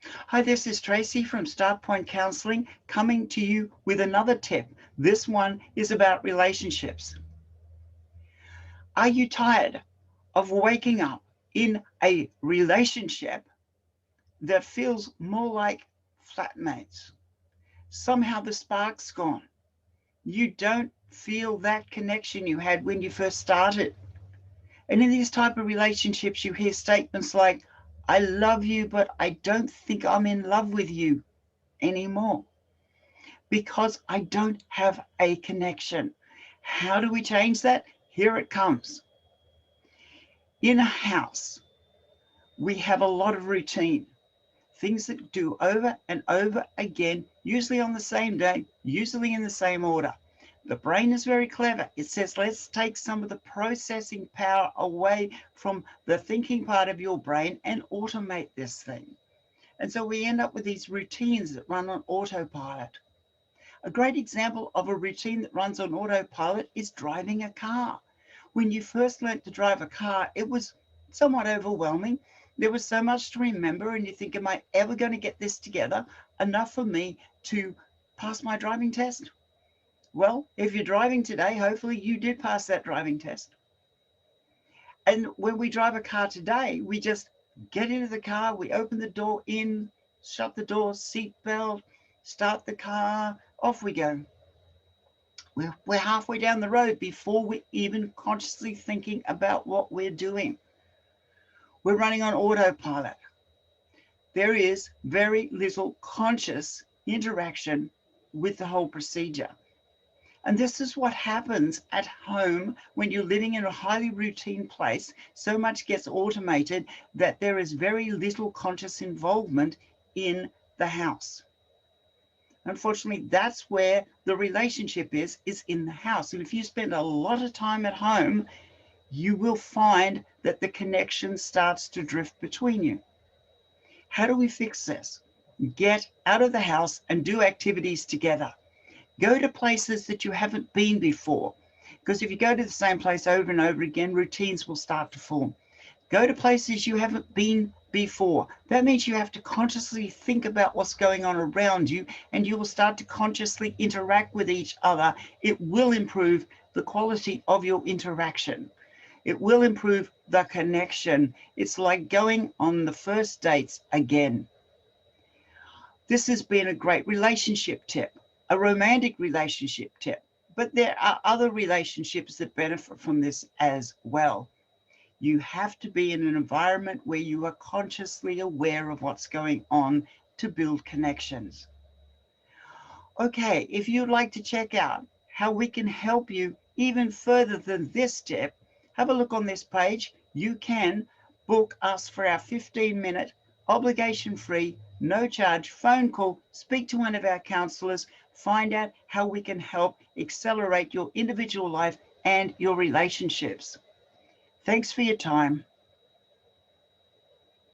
Hi, this is Tracy from Start Point Counseling coming to you with another tip. This one is about relationships. Are you tired of waking up in a relationship that feels more like flatmates? Somehow the spark's gone. You don't feel that connection you had when you first started. And in these type of relationships, you hear statements like, I love you, but I don't think I'm in love with you anymore, because I don't have a connection. How do we change that? Here it comes. In a house, we have a lot of routine, things that do over and over again, usually on the same day, usually in the same order. The brain is very clever. It says, let's take some of the processing power away from the thinking part of your brain and automate this thing. And so we end up with these routines that run on autopilot. A great example of a routine that runs on autopilot is driving a car. When you first learnt to drive a car, it was somewhat overwhelming. There was so much to remember, and you think, am I ever going to get this together enough for me to pass my driving test? Well, if you're driving today, hopefully you did pass that driving test. And when we drive a car today, we just get into the car, we open the door in, shut the door, seat belt, start the car, off we go. We're halfway down the road before we're even consciously thinking about what we're doing. We're running on autopilot. There is very little conscious interaction with the whole procedure. And this is what happens at home when you're living in a highly routine place. So much gets automated that there is very little conscious involvement in the house. Unfortunately, that's where the relationship is in the house. And if you spend a lot of time at home, you will find that the connection starts to drift between you. How do we fix this? Get out of the house and do activities together. Go to places that you haven't been before, because if you go to the same place over and over again, routines will start to form. Go to places you haven't been before. That means you have to consciously think about what's going on around you, and you will start to consciously interact with each other. It will improve the quality of your interaction. It will improve the connection. It's like going on the first dates again. This has been a great relationship tip, a romantic relationship tip, but there are other relationships that benefit from this as well. You have to be in an environment where you are consciously aware of what's going on to build connections. Okay, if you'd like to check out how we can help you even further than this tip, have a look on this page. You can book us for our 15-minute obligation-free, no charge phone call, speak to one of our counselors, find out how we can help accelerate your individual life and your relationships. Thanks for your time.